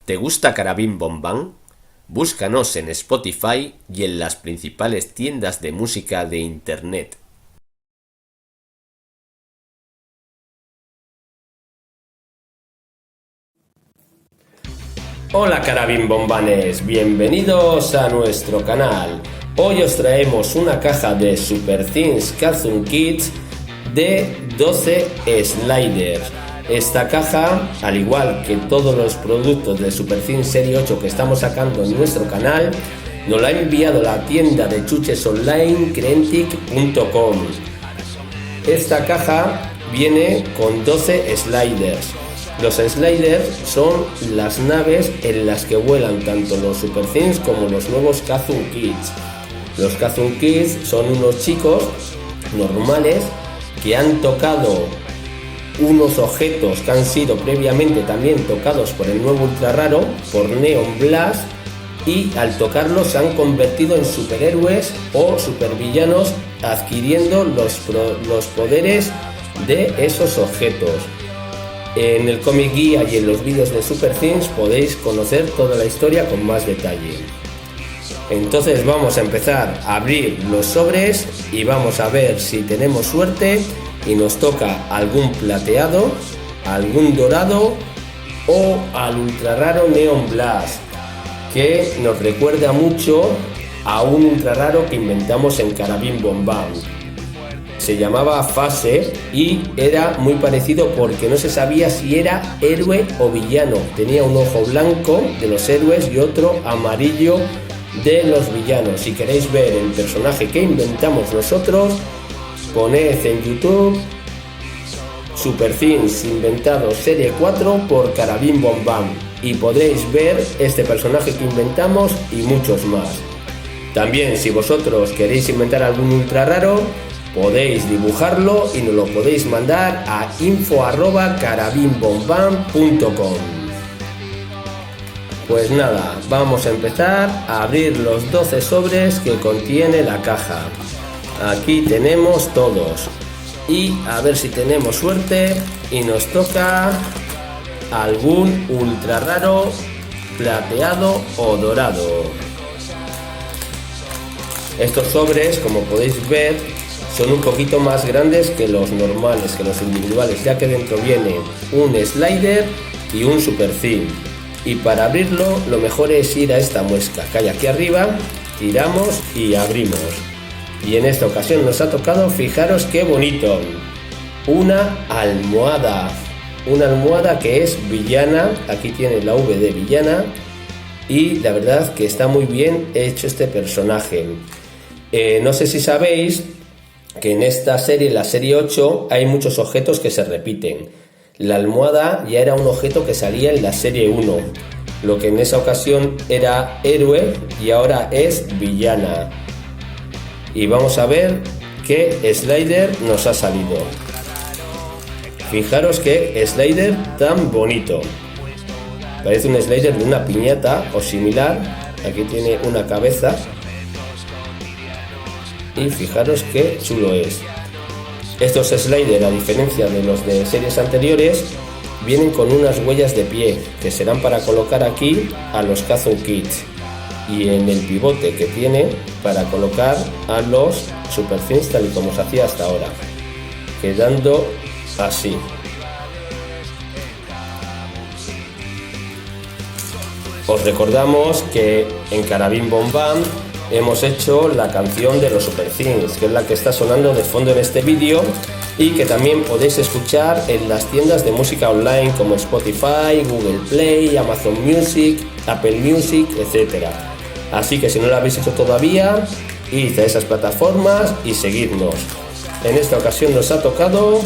¿Te gusta Carabin Bon Bang? Búscanos en Spotify y en las principales tiendas de música de Internet. Hola Carabin Bombanes, bienvenidos a nuestro canal. Hoy os traemos una caja de Super Things Cartoon Kids de 12 sliders. Esta caja, al igual que todos los productos de Super Things Serie 8 que estamos sacando en nuestro canal, nos la ha enviado la tienda de chuches online Crentic.com. Esta caja viene con 12 sliders. Los sliders son las naves en las que vuelan tanto los Super Things como los nuevos Cartoon Kids. Los Cartoon Kids son unos chicos normales que han tocado unos objetos que han sido previamente también tocados por el nuevo ultra raro, por Neon Blast, y al tocarlos se han convertido en superhéroes o supervillanos adquiriendo los poderes de esos objetos. En el cómic guía y en los vídeos de Super Things podéis conocer toda la historia con más detalle. Entonces vamos a empezar a abrir los sobres y vamos a ver si tenemos suerte y nos toca algún plateado, algún dorado o al ultra raro Neon Blast, que nos recuerda mucho a un ultra raro que inventamos en Carabin Bon Bang. Se llamaba Fase y era muy parecido porque no se sabía si era héroe o villano. Tenía un ojo blanco de los héroes y otro amarillo de los villanos. Si queréis ver el personaje que inventamos nosotros, poned en YouTube Super Things Inventados Serie 4 por Carabin Bon Bang y podréis ver este personaje que inventamos y muchos más. También, si vosotros queréis inventar algún ultra raro, podéis dibujarlo y nos lo podéis mandar a info@carabinbonbang.com. Pues nada, vamos a empezar a abrir los 12 sobres que contiene la caja. Aquí tenemos todos y a ver si tenemos suerte y nos toca algún ultra raro plateado o dorado. Estos sobres, como podéis ver, son un poquito más grandes que los normales, que los individuales, ya que dentro viene un slider y un Super Thing. Y para abrirlo lo mejor es ir a esta muesca que hay aquí arriba, tiramos y abrimos. Y en esta ocasión nos ha tocado, fijaros qué bonito, una almohada que es villana. Aquí tiene la V de villana y la verdad que está muy bien hecho este personaje. No sé si sabéis que en esta serie, la serie 8, hay muchos objetos que se repiten. La almohada ya era un objeto que salía en la serie 1, lo que en esa ocasión era héroe y ahora es villana. Y vamos a ver qué slider nos ha salido. Fijaros qué slider tan bonito. Parece un slider de una piñata o similar. Aquí tiene una cabeza. Y fijaros qué chulo es. Estos sliders, a diferencia de los de series anteriores, vienen con unas huellas de pie que serán para colocar aquí a los Cartoon Kids y en el pivote que tiene para colocar a los Super Things tal y como se hacía hasta ahora, quedando así. Os recordamos que en Carabin Bon Bang hemos hecho la canción de los Super Things, que es la que está sonando de fondo en este vídeo y que también podéis escuchar en las tiendas de música online como Spotify, Google Play, Amazon Music, Apple Music, etc. Así que si no lo habéis hecho todavía, id a esas plataformas y seguidnos. En esta ocasión nos ha tocado,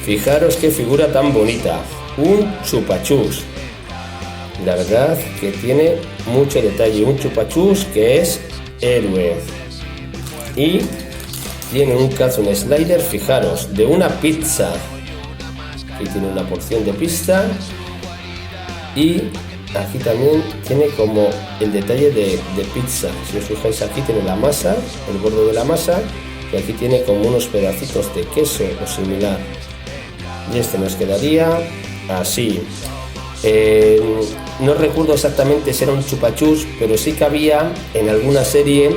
fijaros qué figura tan bonita, un chupachus. La verdad que tiene mucho detalle, un chupachus que es héroe y tiene un Cartoon Slider, fijaros, de una pizza. Aquí tiene una porción de pizza y aquí también tiene como el detalle de pizza. Si os fijáis, aquí tiene la masa, el borde de la masa, y aquí tiene como unos pedacitos de queso o similar. Y este nos quedaría así. no recuerdo exactamente si era un chupachus, pero sí que había en alguna serie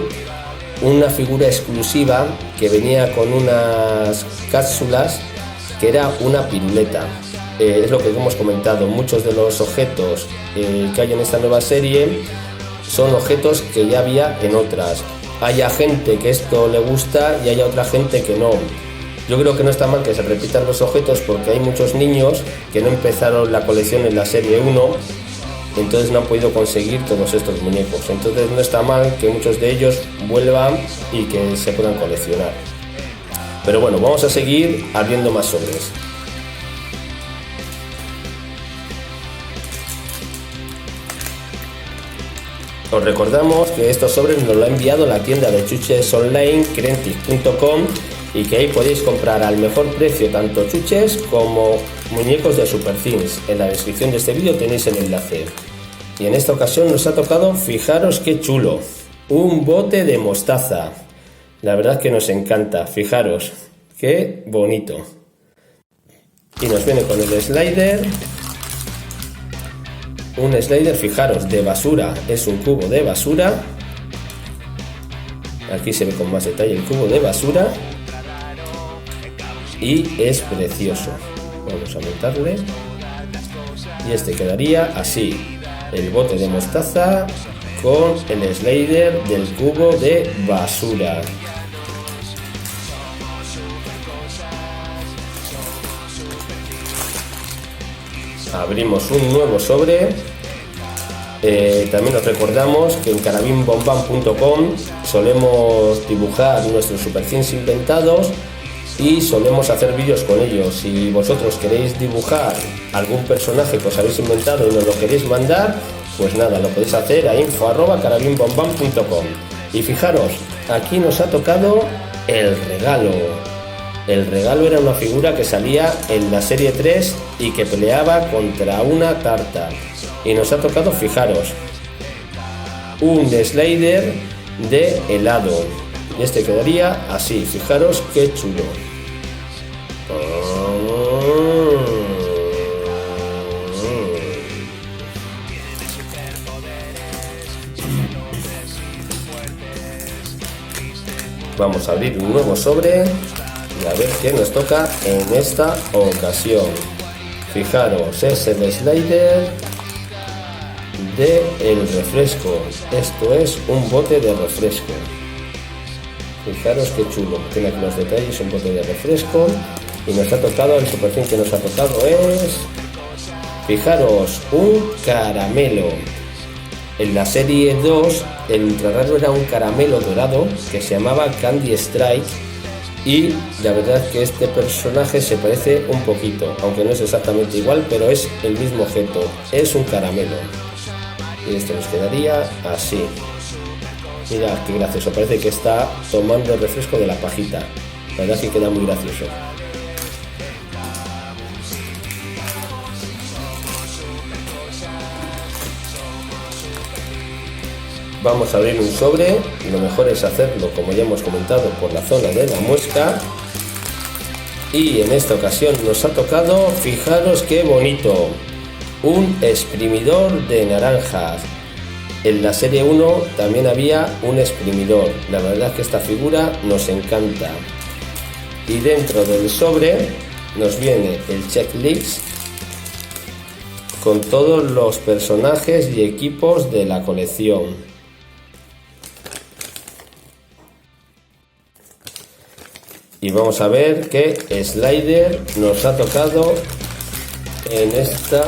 una figura exclusiva que venía con unas cápsulas que era una piruleta. Es lo que hemos comentado, muchos de los objetos que hay en esta nueva serie son objetos que ya había en otras. Hay gente que esto le gusta y hay otra gente que no. Yo creo que no está mal que se repitan los objetos porque hay muchos niños que no empezaron la colección en la serie 1, entonces no han podido conseguir todos estos muñecos. Entonces no está mal que muchos de ellos vuelvan y que se puedan coleccionar. Pero bueno, vamos a seguir abriendo más sobres. Os recordamos que estos sobres nos lo ha enviado la tienda de chuches online Crentic.com y que ahí podéis comprar al mejor precio tanto chuches como muñecos de Super Things. En la descripción de este vídeo tenéis el enlace. Y en esta ocasión nos ha tocado, fijaros qué chulo, un bote de mostaza. La verdad que nos encanta, fijaros, qué bonito. Y nos viene con el slider. Un slider, fijaros, de basura, es un cubo de basura. Aquí se ve con más detalle el cubo de basura. Y es precioso. Vamos a montarle. Y este quedaría así. El bote de mostaza con el slider del cubo de basura. Abrimos un nuevo sobre. También os recordamos que en carabinbombam.com solemos dibujar nuestros Super Things inventados y solemos hacer vídeos con ellos. Si vosotros queréis dibujar algún personaje que os habéis inventado y nos lo queréis mandar, pues nada, lo podéis hacer a info@carabinbombam.com. Y fijaros, aquí nos ha tocado el regalo. El regalo era una figura que salía en la serie 3 y que peleaba contra una tarta. Y nos ha tocado, fijaros, un slider de helado. Y este quedaría así, fijaros qué chulo. Vamos a abrir un nuevo sobre y a ver qué nos toca en esta ocasión. Fijaros, es el slider de el refresco. Esto es un bote de refresco. Fijaros qué chulo. Tiene aquí los detalles, un bote de refresco. Y nos ha tocado, el Super Thing que nos ha tocado es, fijaros, un caramelo. En la serie 2, el ultra raro era un caramelo dorado que se llamaba Candy Strike. Y la verdad es que este personaje se parece un poquito, aunque no es exactamente igual, pero es el mismo objeto. Es un caramelo. Y esto nos quedaría así. Mira qué gracioso, parece que está tomando el refresco de la pajita. La verdad es que queda muy gracioso. Vamos a abrir un sobre. Lo mejor es hacerlo, como ya hemos comentado, por la zona de la muesca. Y en esta ocasión nos ha tocado, fijaros qué bonito, un exprimidor de naranjas. En la serie 1 también había un exprimidor. La verdad es que esta figura nos encanta. Y dentro del sobre nos viene el checklist con todos los personajes y equipos de la colección. Y vamos a ver qué slider nos ha tocado en esta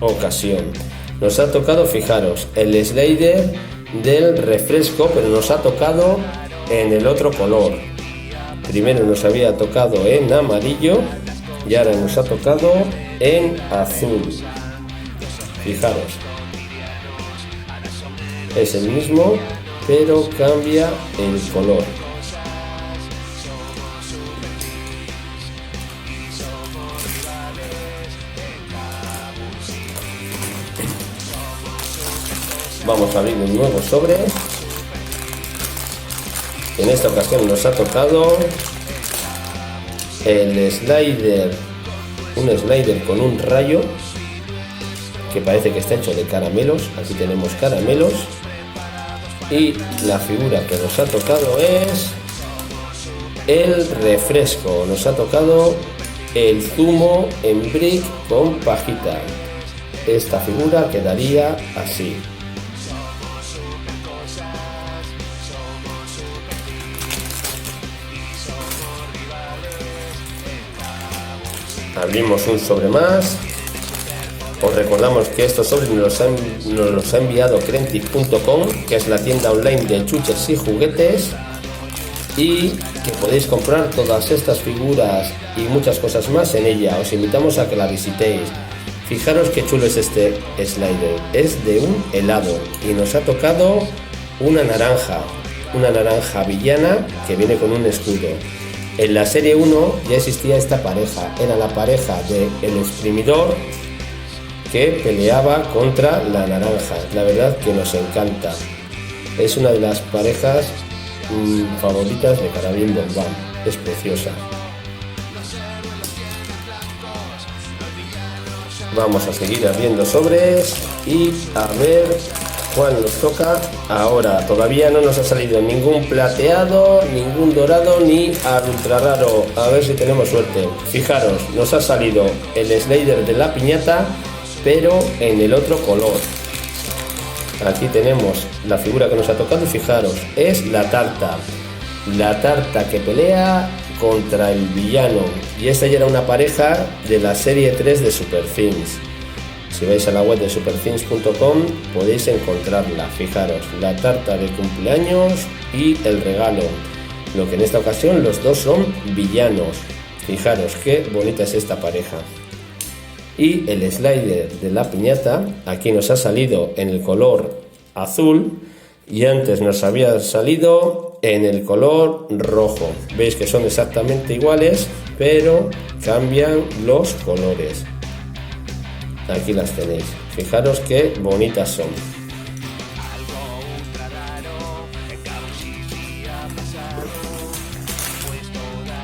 ocasión. Nos ha tocado, fijaros, el slider del refresco, pero nos ha tocado en el otro color. Primero nos había tocado en amarillo y ahora nos ha tocado en azul. Fijaros, es el mismo, pero cambia el color. Vamos a abrir un nuevo sobre. En esta ocasión nos ha tocado el slider, un slider con un rayo, que parece que está hecho de caramelos. Aquí tenemos caramelos. Y la figura que nos ha tocado es el refresco. Nos ha tocado el zumo en brick con pajita. Esta figura quedaría así. Abrimos un sobre más. Os recordamos que estos sobres nos los ha enviado Crentic.com, que es la tienda online de chuches y juguetes, y que podéis comprar todas estas figuras y muchas cosas más en ella. Os invitamos a que la visitéis. Fijaros qué chulo es este slider. Es de un helado y nos ha tocado una naranja villana que viene con un escudo. En la serie 1 ya existía esta pareja, era la pareja del exprimidor que peleaba contra la naranja. La verdad que nos encanta. Es una de las parejas favoritas de Carabin Bombán. Es preciosa. Vamos a seguir abriendo sobres y a ver cuál nos toca ahora. Todavía no nos ha salido ningún plateado, ningún dorado ni al ultra raro. A ver si tenemos suerte. Fijaros, nos ha salido el slider de la piñata, pero en el otro color. Aquí tenemos la figura que nos ha tocado y fijaros, es la tarta que pelea contra el villano, y esta ya era una pareja de la serie 3 de Super Things. Si vais a la web de superthings.com podéis encontrarla. Fijaros, la tarta de cumpleaños y el regalo, lo que en esta ocasión los dos son villanos. Fijaros qué bonita es esta pareja. Y el slider de la piñata, aquí nos ha salido en el color azul y antes nos había salido en el color rojo. Veis que son exactamente iguales, pero cambian los colores. Aquí las tenéis. Fijaros qué bonitas son.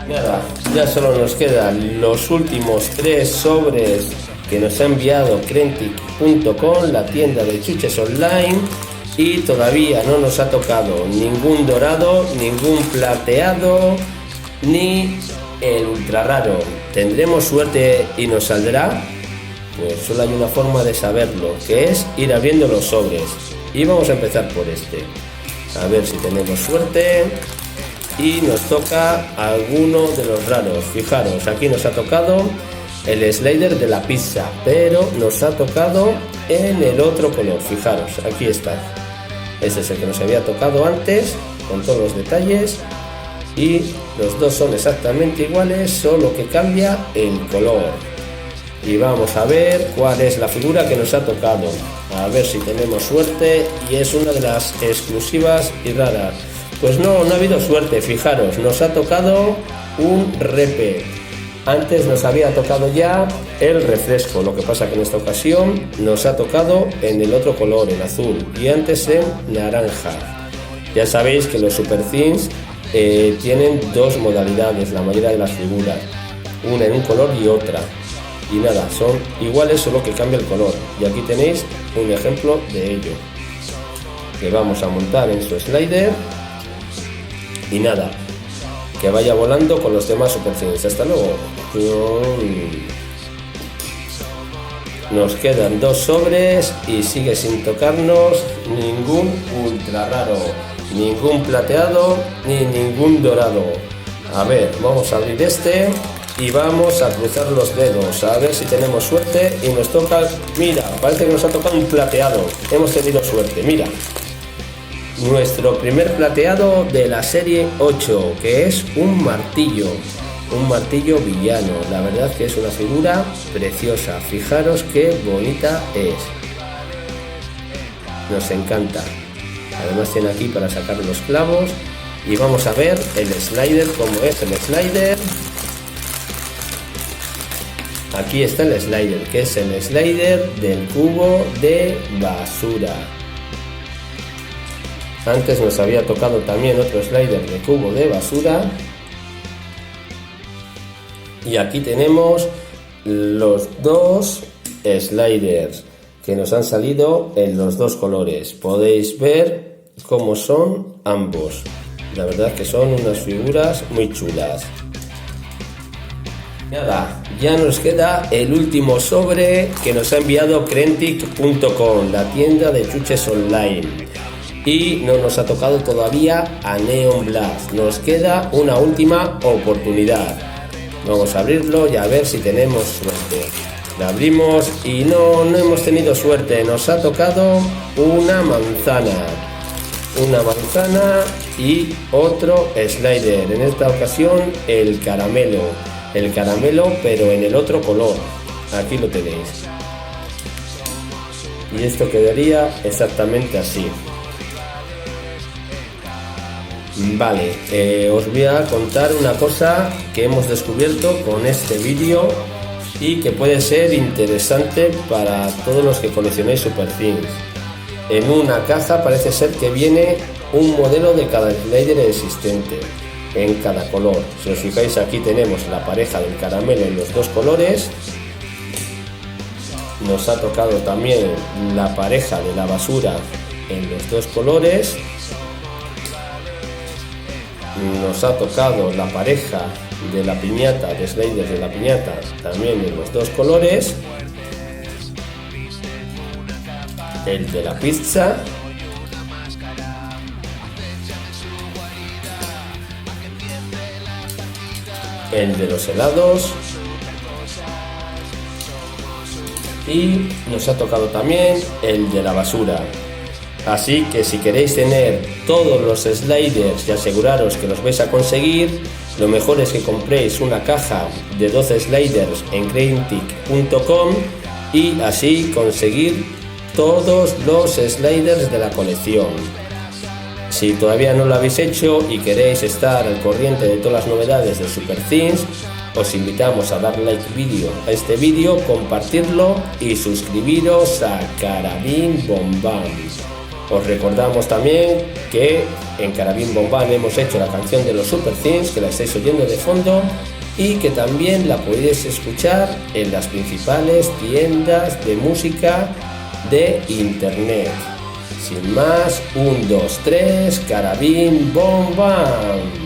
Nada, ya solo nos quedan los últimos 3 sobres que nos ha enviado Crentic.com, la tienda de chuches online, y todavía no nos ha tocado ningún dorado, ningún plateado, ni el ultra raro. ¿Tendremos suerte y nos saldrá? Pues solo hay una forma de saberlo, que es ir abriendo los sobres. Y vamos a empezar por este. A ver si tenemos suerte. Y nos toca alguno de los raros. Fijaros, aquí nos ha tocado el slider de la pizza, pero nos ha tocado en el otro color. Fijaros, aquí está. Ese es el que nos había tocado antes, con todos los detalles. Y los dos son exactamente iguales, solo que cambia el color. Y vamos a ver cuál es la figura que nos ha tocado. A ver si tenemos suerte. Y es una de las exclusivas y raras. Pues no ha habido suerte. Fijaros, nos ha tocado un repe. Antes nos había tocado ya el refresco. Lo que pasa que en esta ocasión nos ha tocado en el otro color, en azul. Y antes en naranja. Ya sabéis que los Super Things tienen dos modalidades, la mayoría de las figuras. Una en un color y otra. Y nada, son iguales, solo que cambia el color. Y aquí tenéis un ejemplo de ello. Que vamos a montar en su slider. Y nada, que vaya volando con los demás Super Things. Hasta luego. Nos quedan 2 sobres y sigue sin tocarnos ningún ultra raro, ningún plateado ni ningún dorado. A ver, vamos a abrir este y vamos a cruzar los dedos a ver si tenemos suerte y nos toca. Mira, parece que nos ha tocado un plateado. Hemos tenido suerte, mira. Nuestro primer plateado de la serie 8, que es un martillo villano. La verdad que es una figura preciosa. Fijaros qué bonita es. Nos encanta. Además tiene aquí para sacar los clavos. Y vamos a ver el slider, cómo es el slider. Aquí está el slider, que es el slider del cubo de basura. Antes nos había tocado también otro slider de cubo de basura. Y aquí tenemos los dos sliders. que nos han salido en los dos colores. Podéis ver cómo son ambos. La verdad que son unas figuras muy chulas. Nada, ya nos queda el último sobre que nos ha enviado Crentic.com, la tienda de chuches online. Y no nos ha tocado todavía a Neon Blast. Nos queda una última oportunidad. Vamos a abrirlo y a ver si tenemos suerte. La abrimos y no hemos tenido suerte. Nos ha tocado una manzana. Una manzana y otro slider. En esta ocasión el caramelo. El caramelo, pero en el otro color. Aquí lo tenéis. Y esto quedaría exactamente así. Vale, os voy a contar una cosa que hemos descubierto con este vídeo y que puede ser interesante para todos los que coleccionéis Super Things. En una caja parece ser que viene un modelo de cada slider existente en cada color. Si os fijáis, aquí tenemos la pareja del caramelo en los dos colores. Nos ha tocado también la pareja de la basura en los dos colores. Nos ha tocado la pareja de la piñata, de sliders de la piñata, también en los dos colores. El de la pizza. El de los helados. Y nos ha tocado también el de la basura. Así que si queréis tener todos los sliders y aseguraros que los vais a conseguir, lo mejor es que compréis una caja de 12 sliders en Crentic.com y así conseguir todos los sliders de la colección. Si todavía no lo habéis hecho y queréis estar al corriente de todas las novedades de Super Things, os invitamos a dar like a este vídeo, compartirlo y suscribiros a Carabin Bom Bam. Os recordamos también que en Carabin Bom Bam hemos hecho la canción de los Super Things, que la estáis oyendo de fondo, y que también la podéis escuchar en las principales tiendas de música de internet. Sin más, 1, 2, 3, Carabin Bom Bam.